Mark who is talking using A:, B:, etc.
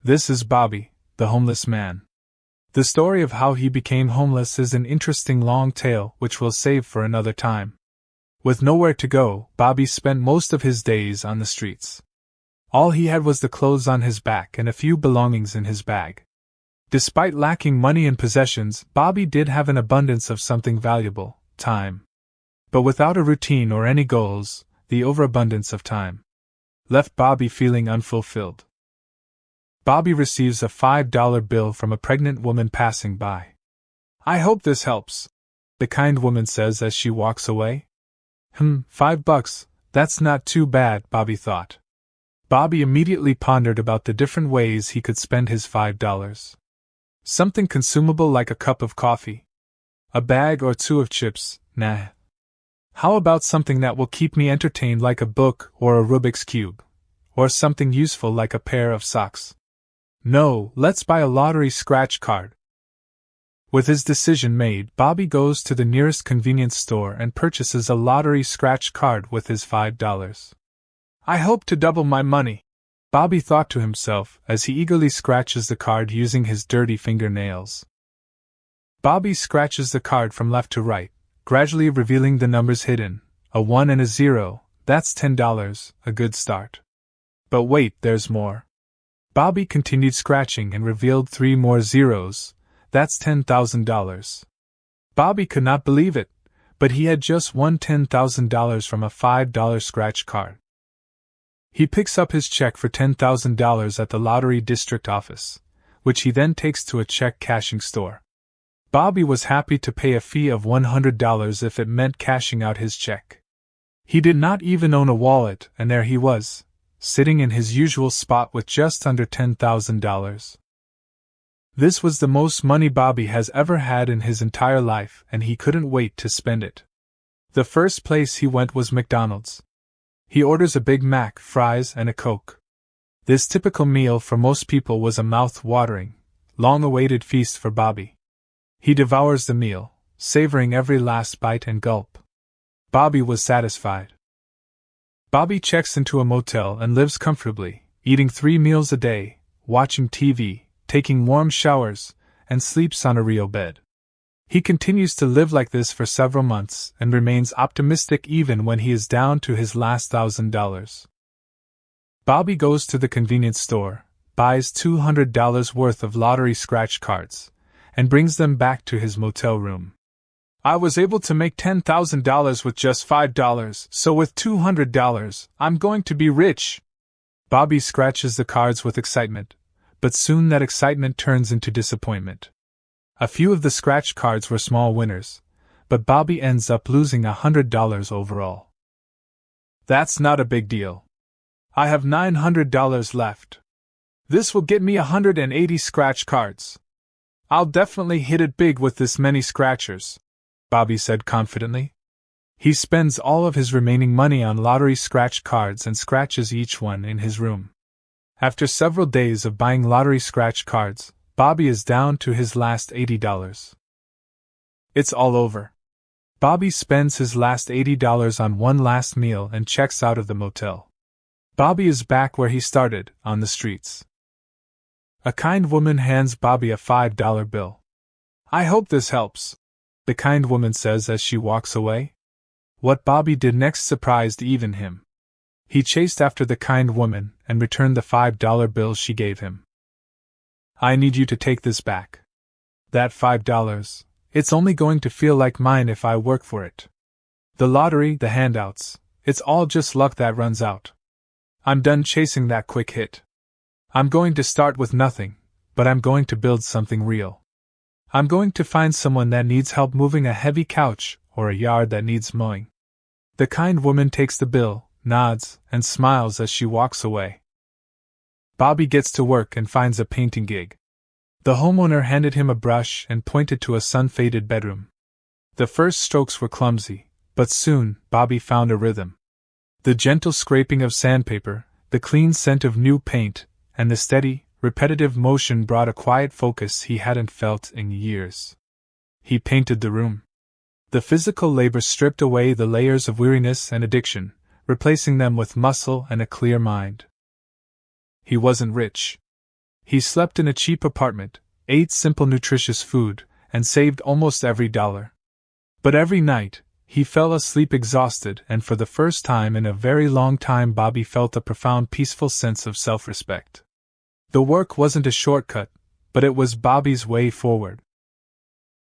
A: This is Bobby, the homeless man. The story of how he became homeless is an interesting long tale which we'll save for another time. With nowhere to go, Bobby spent most of his days on the streets. All he had was the clothes on his back and a few belongings in his bag. Despite lacking money and possessions, Bobby did have an abundance of something valuable, time. But without a routine or any goals, the overabundance of time left Bobby feeling unfulfilled. Bobby receives a $5 bill from a pregnant woman passing by. "I hope this helps," the kind woman says as she walks away. $5, that's not too bad, Bobby thought. Bobby immediately pondered about the different ways he could spend his $5. Something consumable like a cup of coffee. A bag or two of chips, nah. How about something that will keep me entertained like a book or a Rubik's Cube? Or something useful like a pair of socks? No, let's buy a lottery scratch card. With his decision made, Bobby goes to the nearest convenience store and purchases a lottery scratch card with his $5. "I hope to double my money," Bobby thought to himself as he eagerly scratches the card using his dirty fingernails. Bobby scratches the card from left to right, gradually revealing the numbers hidden, a 1 and a 0, that's $10, a good start. But wait, there's more. Bobby continued scratching and revealed 3 more zeros, that's $10,000. Bobby could not believe it, but he had just won $10,000 from a $5 scratch card. He picks up his check for $10,000 at the lottery district office, which he then takes to a check cashing store. Bobby was happy to pay a fee of $100 if it meant cashing out his check. He did not even own a wallet, and there he was, sitting in his usual spot with just under $10,000. This was the most money Bobby has ever had in his entire life, and he couldn't wait to spend it. The first place he went was McDonald's. He orders a Big Mac, fries, and a Coke. This typical meal for most people was a mouth-watering, long-awaited feast for Bobby. He devours the meal, savoring every last bite and gulp. Bobby was satisfied. Bobby checks into a motel and lives comfortably, eating 3 meals a day, watching TV, taking warm showers, and sleeps on a real bed. He continues to live like this for several months and remains optimistic even when he is down to his last $1,000. Bobby goes to the convenience store, buys $200 worth of lottery scratch cards, and brings them back to his motel room. "I was able to make $10,000 with just $5, so with $200, I'm going to be rich." Bobby scratches the cards with excitement, but soon that excitement turns into disappointment. A few of the scratch cards were small winners, but Bobby ends up losing $100 overall. "That's not a big deal. I have $900 left. This will get me 180 scratch cards. I'll definitely hit it big with this many scratchers," Bobby said confidently. He spends all of his remaining money on lottery scratch cards and scratches each one in his room. After several days of buying lottery scratch cards, Bobby is down to his last $80. It's all over. Bobby spends his last $80 on one last meal and checks out of the motel. Bobby is back where he started, on the streets. A kind woman hands Bobby a $5 bill. "I hope this helps," the kind woman says as she walks away. What Bobby did next surprised even him. He chased after the kind woman and returned the $5 bill she gave him. "I need you to take this back. That $5, it's only going to feel like mine if I work for it. The lottery, the handouts, it's all just luck that runs out. I'm done chasing that quick hit. I'm going to start with nothing, but I'm going to build something real. I'm going to find someone that needs help moving a heavy couch or a yard that needs mowing." The kind woman takes the bill, nods, and smiles as she walks away. Bobby gets to work and finds a painting gig. The homeowner handed him a brush and pointed to a sun-faded bedroom. The first strokes were clumsy, but soon Bobby found a rhythm. The gentle scraping of sandpaper, the clean scent of new paint, and the steady, repetitive motion brought a quiet focus he hadn't felt in years. He painted the room. The physical labor stripped away the layers of weariness and addiction, replacing them with muscle and a clear mind. He wasn't rich. He slept in a cheap apartment, ate simple nutritious food, and saved almost every dollar. But every night, he fell asleep exhausted, and for the first time in a very long time Bobby felt a profound peaceful sense of self-respect. The work wasn't a shortcut, but it was Bobby's way forward.